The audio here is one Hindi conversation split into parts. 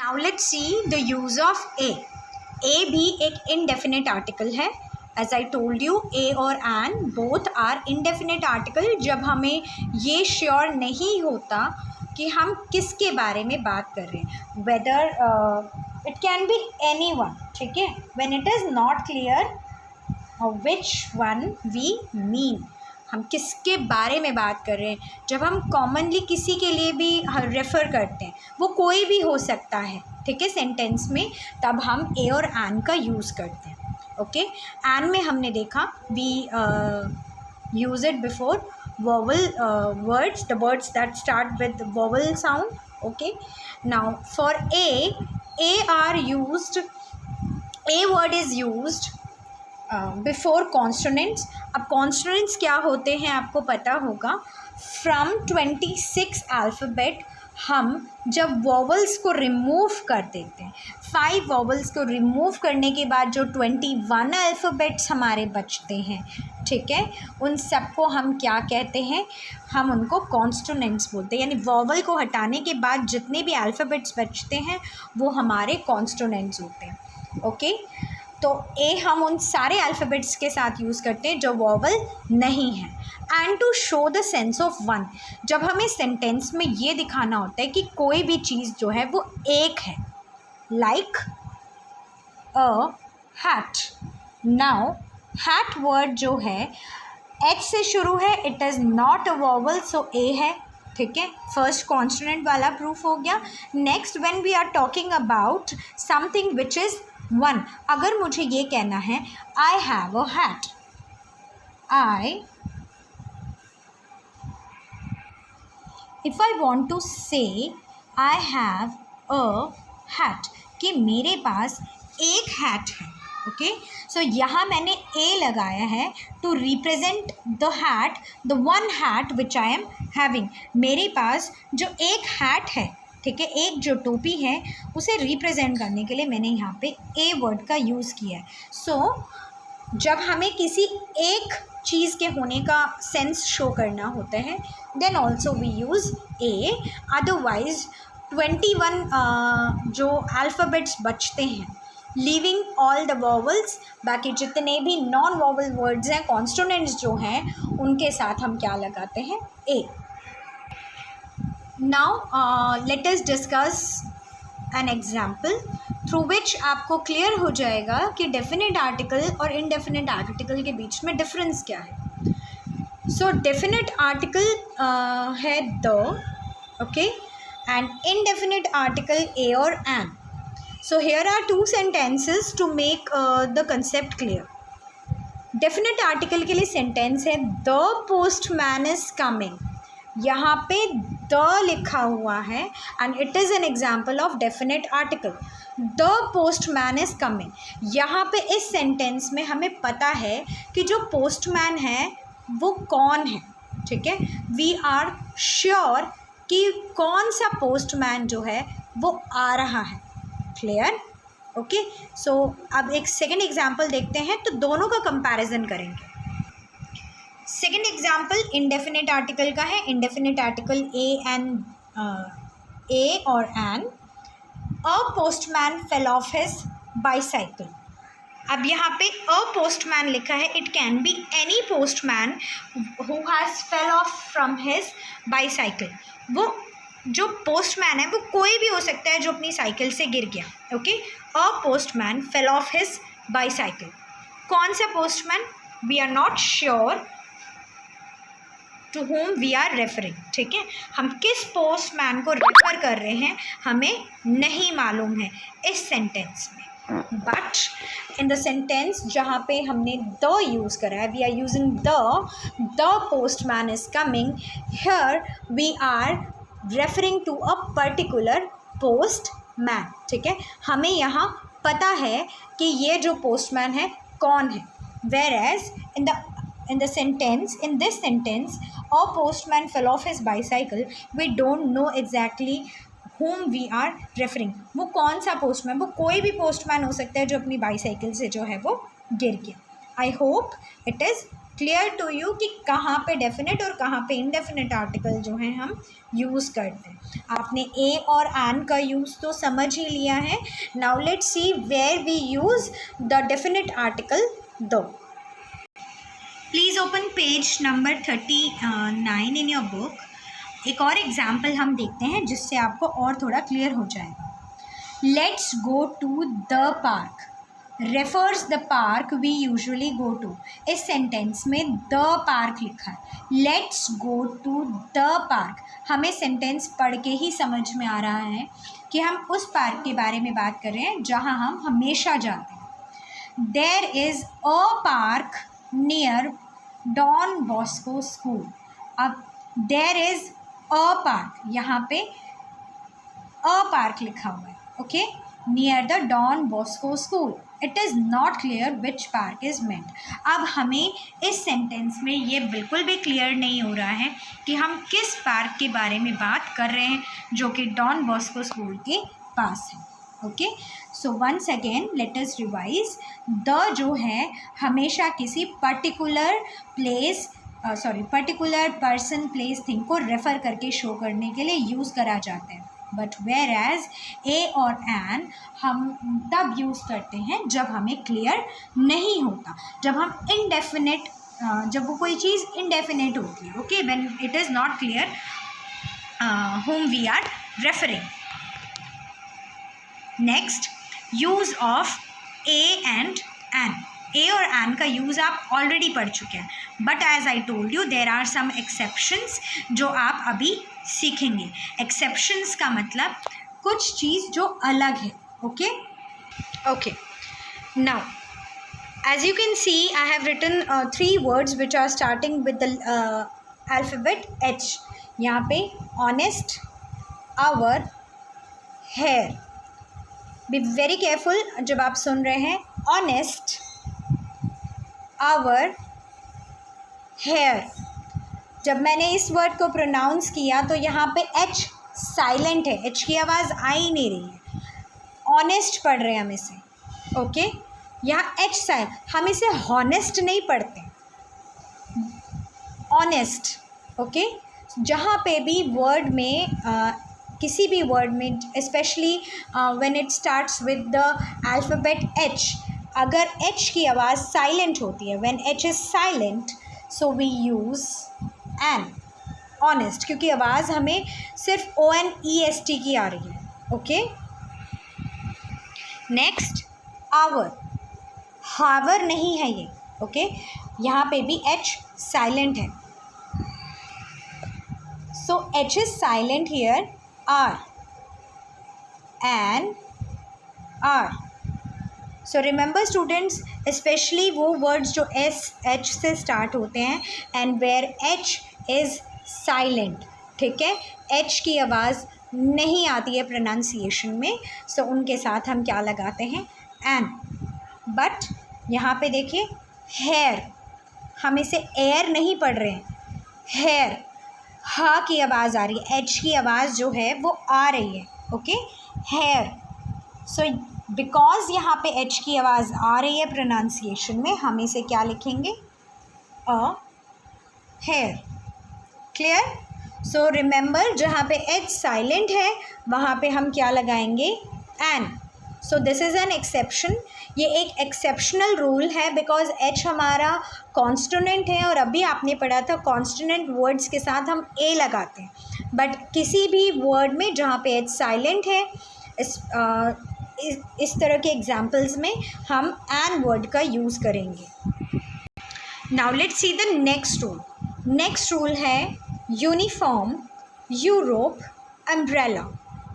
Now let's see the use of a. A भी एक इनडेफिनेट आर्टिकल है। As I told you, a और an both are indefinite article जब हमें ये श्योर नहीं होता कि हम किसके बारे में बात कर रहे हैं, whether it can be any one, ठीक है, when it is not clear which one we mean, हम किसके बारे में बात कर रहे हैं। जब हम कॉमनली किसी के लिए भी रेफ़र करते हैं, वो कोई भी हो सकता है, ठीक है, सेंटेंस में, तब हम ए और एन का यूज़ करते हैं। ओके, एन में हमने देखा we use it before vowel words, the words that start with vowel sound. Okay, now for a are used, a word is used before consonants. अब कॉन्सोनेंट्स क्या होते हैं आपको पता होगा। फ्रॉम 26 अल्फ़ाबेट हम जब वॉवल्स को रिमूव कर देते हैं, 5 वॉवल्स को रिमूव करने के बाद जो 21 अल्फ़ाबेट्स हमारे बचते हैं, ठीक है, उन सबको हम क्या कहते हैं, हम उनको कॉन्सोनेंट्स बोलते हैं। यानी वॉवल को हटाने के बाद जितने भी अल्फ़ाबेट्स बचते हैं वो हमारे कॉन्सोनेंट्स होते हैं। ओके, तो ए हम उन सारे अल्फ़ाबेट्स के साथ यूज़ करते हैं जो वॉवल नहीं है। And to show the sense of one, जब हमें सेंटेंस में ये दिखाना होता है कि कोई भी चीज़ जो है वो एक है, like a hat. Now hat word जो है एच से शुरू है, it is not a vowel, so a है, ठीक है, फर्स्ट कॉन्सोनेंट वाला प्रूफ हो गया। Next, when we are talking about something which is one, अगर मुझे ये कहना है I have a hat, if I want to say I have a hat, कि मेरे पास एक हैट है। ओके, सो यहाँ मैंने ए लगाया है to represent the hat, the one hat which I am having. मेरे पास जो एक हैट है, ठीक है, एक जो टोपी है, उसे रिप्रेजेंट करने के लिए मैंने यहाँ पे ए वर्ड का यूज़ किया है। सो जब हमें किसी एक चीज़ के होने का सेंस शो करना होता है, then also we use a. Otherwise 21 जो अल्फ़ाबेट्स बचते हैं, लीविंग ऑल द वॉवल्स, बाकी जितने भी नॉन वॉवल वर्ड्स हैं, कॉन्सोनेंट्स जो हैं, उनके साथ हम क्या लगाते हैं, a. Now let us discuss an example through which आपको क्लियर हो जाएगा कि डेफिनेट आर्टिकल और इनडेफिनेट आर्टिकल के बीच में डिफरेंस क्या है। सो डेफिनेट आर्टिकल है the, okay, and indefinite article a और an. So here are 2 sentences to make the concept clear. Definite article के लिए सेंटेंस है द पोस्टमैन इज कमिंग, यहाँ पे द लिखा हुआ है and it is an example of definite article. The postman is coming, यहाँ पे इस सेंटेंस में हमें पता है कि जो पोस्टमैन है वो कौन है, ठीक है, वी आर श्योर कि कौन सा पोस्टमैन जो है वो आ रहा है। क्लियर? ओके, सो अब एक सेकेंड एग्जाम्पल देखते हैं, तो दोनों का कंपैरिजन करेंगे। सेकेंड एग्जाम्पल इनडेफिनेट आर्टिकल का है। इनडेफिनेट आर्टिकल ए और an. A postman fell off his bicycle. अब यहाँ पे अ पोस्टमैन लिखा है, it can be any postman who has fell off from his bicycle. वो जो पोस्टमैन है वो कोई भी हो सकता है जो अपनी साइकिल से गिर गया। Okay, a postman fell off his bicycle. कौन सा postman, we are not sure to whom we are referring, ठीक है, हम किस पोस्टमैन को रेफर कर रहे हैं हमें नहीं मालूम है इस सेंटेंस में। बट इन द सेंटेंस जहाँ पे हमने द यूज़ करा है, we are using the postman is coming, here we are referring to a particular postman, ठीक है, हमें यहाँ पता है कि ये जो पोस्टमैन है कौन है। Whereas in this sentence, a postman fell off his bicycle, we don't know exactly whom we are referring। वो कौन सा पोस्टमैन, वो कोई भी पोस्टमैन हो सकता है जो अपनी बाईसाइकिल से जो है वो गिर गया। I hope it is clear to you कि कहाँ पे डेफिनेट और कहाँ पे इनडेफिनेट आर्टिकल जो है हम यूज़ करते हैं। आपने ए और एन का यूज़ तो समझ ही लिया है। Now let's see where we use the definite article दो। Please open page number 39 in your book. एक और एग्जाम्पल हम देखते हैं जिससे आपको और थोड़ा क्लियर हो जाएगा। Let's go to the park refers the park we usually go to. इस सेंटेंस में द पार्क लिखा है। Let's go to the park, हमें सेंटेंस पढ़ के ही समझ में आ रहा है कि हम उस पार्क के बारे में बात कर रहे हैं जहां हम हमेशा जाते हैं। There is a park near Don Bosco school. अब देयर इज़ अ पार्क, यहाँ पे अ पार्क लिखा हुआ है, okay, near the Don Bosco school. It is not clear which park is meant. अब हमें इस सेंटेंस में ये बिल्कुल भी क्लियर नहीं हो रहा है कि हम किस पार्क के बारे में बात कर रहे हैं जो कि डॉन बॉस्को स्कूल के पास है, okay. So once again let us revise. The जो है हमेशा किसी particular place particular person place thing को रेफ़र करके शो करने के लिए यूज़ करा जाता है। बट वेयर एज ए और एन हम तब यूज़ करते हैं जब हमें क्लियर नहीं होता, जब हम इनडेफिनेट, जब वो कोई चीज़ इनडेफिनेट होती है, okay, when it is not clear whom we are referring. Next, use of a and an. A और एन का यूज़ आप ऑलरेडी पढ़ चुके हैं, but as I told you there are some exceptions जो आप अभी सीखेंगे। एक्सेप्शंस का मतलब कुछ चीज़ जो अलग है, okay okay. Now as you can see I have written 3 words which are starting with the alphabet H. यहाँ पे honest, our, hair. Be very careful जब आप सुन रहे हैं honest, our, hair। जब मैंने इस वर्ड को प्रोनाउंस किया तो यहाँ पे H साइलेंट है, H की आवाज़ आ ही नहीं रही है। ऑनेस्ट पढ़ रहे हैं हम इसे, ओके। यहाँ H साइलेंट, हम इसे हॉनेस्ट नहीं पढ़ते, ऑनेस्ट, ओके। जहाँ पे भी वर्ड में किसी भी वर्ड में specially when it starts with the alphabet H, अगर H की आवाज़ साइलेंट होती है, when H is silent so we use an, honest, क्योंकि आवाज़ हमें सिर्फ ONEST की आ रही है, ओके। नेक्स्ट आवर, हावर नहीं है ये, ओके, यहाँ पे भी H साइलेंट है, so H is silent here, R and R। So remember students, specially वो वर्ड्स जो SH से स्टार्ट होते हैं and where H is silent, ठीक है, H की आवाज़ नहीं आती है प्रोनाउंसिएशन में, सो उनके साथ हम क्या लगाते हैं, एन। बट यहाँ पे देखिए हेयर, हम इसे एयर नहीं पढ़ रहे हैं, हेयर, हा की आवाज़ आ रही है, H की आवाज़ जो है वो आ रही है, ओके, हेयर। सो बिकॉज यहाँ पे H की आवाज़ आ रही है प्रोनाउंसिएशन में, हम इसे क्या लिखेंगे, a hair. Clear? So remember जहाँ पे H साइलेंट है वहाँ पे हम क्या लगाएंगे, an. So this is an exception, ये एक एक्सेप्शनल रूल है बिकॉज H हमारा कॉन्स्टोनेंट है और अभी आपने पढ़ा था कॉन्स्टोनेंट वर्ड्स के साथ हम ए लगाते हैं, बट किसी भी वर्ड में जहाँ पे H साइलेंट है इस तरह के एग्जाम्पल्स में हम एन वर्ड का यूज़ करेंगे। Now let's see the next rule. Next rule है uniform, Europe, umbrella,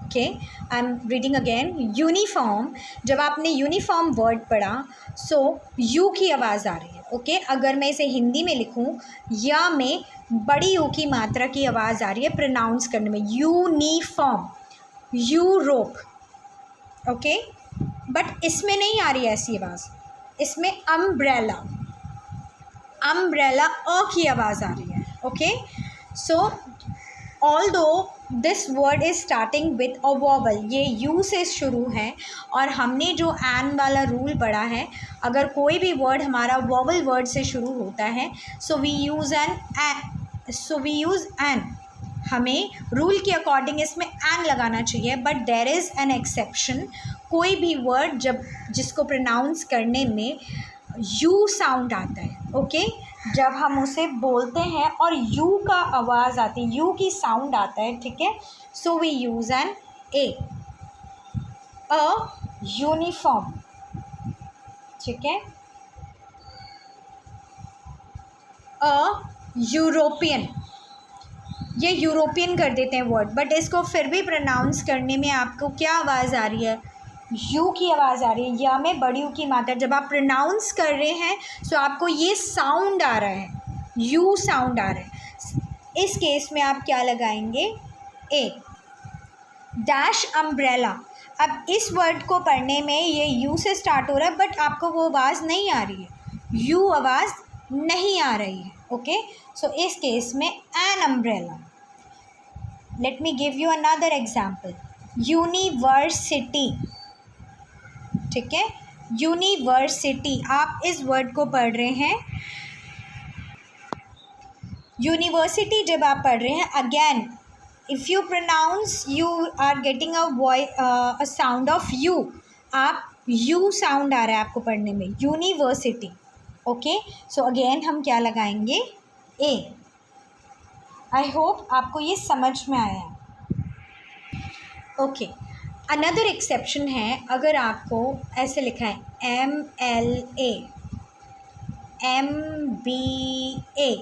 okay. I am reading again, uniform, जब आपने यूनिफॉर्म वर्ड पढ़ा सो यू की आवाज़ आ रही है, ओके। अगर मैं इसे हिंदी में लिखूं या में बड़ी यू की मात्रा की आवाज़ आ रही है प्रोनाउंस करने में, यूनिफॉर्म, यूरोप, ओके। बट इसमें नहीं आ रही है ऐसी आवाज़, इसमें अम्ब्रेला, अम्ब्रेला अ की आवाज़ आ रही है, okay. So although this word is starting with a vowel, ये यू से शुरू है और हमने जो एन वाला रूल पढ़ा है, अगर कोई भी वर्ड हमारा वॉवल वर्ड से शुरू होता है सो वी यूज़ एन, हमें रूल के अकॉर्डिंग इसमें एन लगाना चाहिए, but there is an exception. कोई भी वर्ड जिसको प्रोनाउंस करने में यू साउंड आता है, ओके, जब हम उसे बोलते हैं और यू का आवाज़ आती है, यू की साउंड आता है, ठीक है, so we use an a, a uniform, ठीक है, अ यूरोपियन, ये यूरोपियन कर देते हैं वर्ड, बट इसको फिर भी प्रोनाउंस करने में आपको क्या आवाज़ आ रही है, यू की आवाज़ आ रही है, या में बड़ी यू की मात्रा, जब आप प्रोनाउंस कर रहे हैं तो आपको ये साउंड आ रहा है, यू साउंड आ रहा है। इस केस में आप क्या लगाएंगे, ए। डैश अम्ब्रेला, अब इस वर्ड को पढ़ने में ये यू से स्टार्ट हो रहा है, बट आपको वो आवाज़ नहीं आ रही है, यू आवाज़ नहीं आ रही है, ओके, सो इस केस में an umbrella. Let me give you another example, university, ठीक है, यूनिवर्सिटी, आप इस वर्ड को पढ़ रहे हैं, यूनिवर्सिटी जब आप पढ़ रहे हैं, again if you pronounce you are getting a sound of U, आप यू साउंड आ रहा है आपको पढ़ने में, यूनिवर्सिटी, ओके, सो अगेन हम क्या लगाएंगे, ए। आई होप आपको ये समझ में आया है, ओके। अनदर एक्सेप्शन है, अगर आपको ऐसे लिखा है MLA, MBA,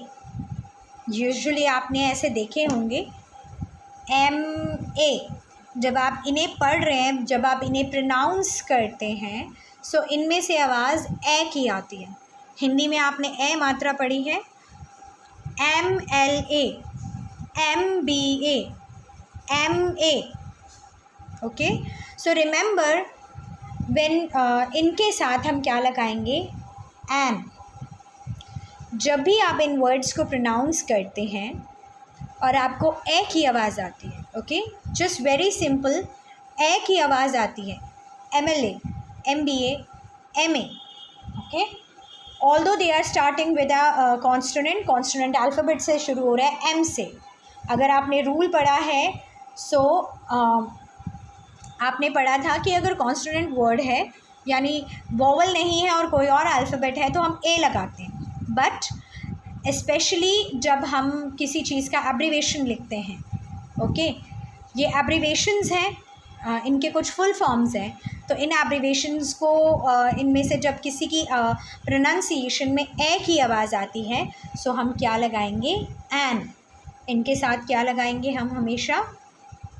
यूजुअली आपने ऐसे देखे होंगे, MA, जब आप इन्हें पढ़ रहे हैं, जब आप इन्हें प्रोनाउंस करते हैं सो इनमें से आवाज़ ए की आती है। हिंदी में आपने ए मात्रा पढ़ी है, MLA, MBA, MA, okay, so remember when इनके साथ हम क्या लगाएंगे, एन। जब भी आप इन वर्ड्स को प्रोनाउंस करते हैं और आपको ए की आवाज़ आती है, okay, just very simple, A की आवाज़ आती है, MLA, MBA, MA, okay, although they are starting with a consonant alphabet से शुरू हो रहा है, एम से। अगर आपने रूल पढ़ा है सो आपने पढ़ा था कि अगर कॉन्सोनेंट वर्ड है यानी वोवल नहीं है और कोई और अल्फ़ाबेट है तो हम ए लगाते हैं, बट स्पेशली जब हम किसी चीज़ का एब्रीवेशन लिखते हैं, ओके, ये एब्रीवेशंस हैं, इनके कुछ फुल फॉर्म्स हैं, तो इन एब्रीवेशंस को इनमें से जब किसी की प्रोनाउंसिएशन में ए की आवाज़ आती है सो हम क्या लगाएंगे, एन। इनके साथ क्या लगाएंगे हम हमेशा,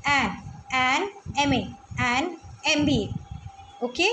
an, MA, an, MBA, okay.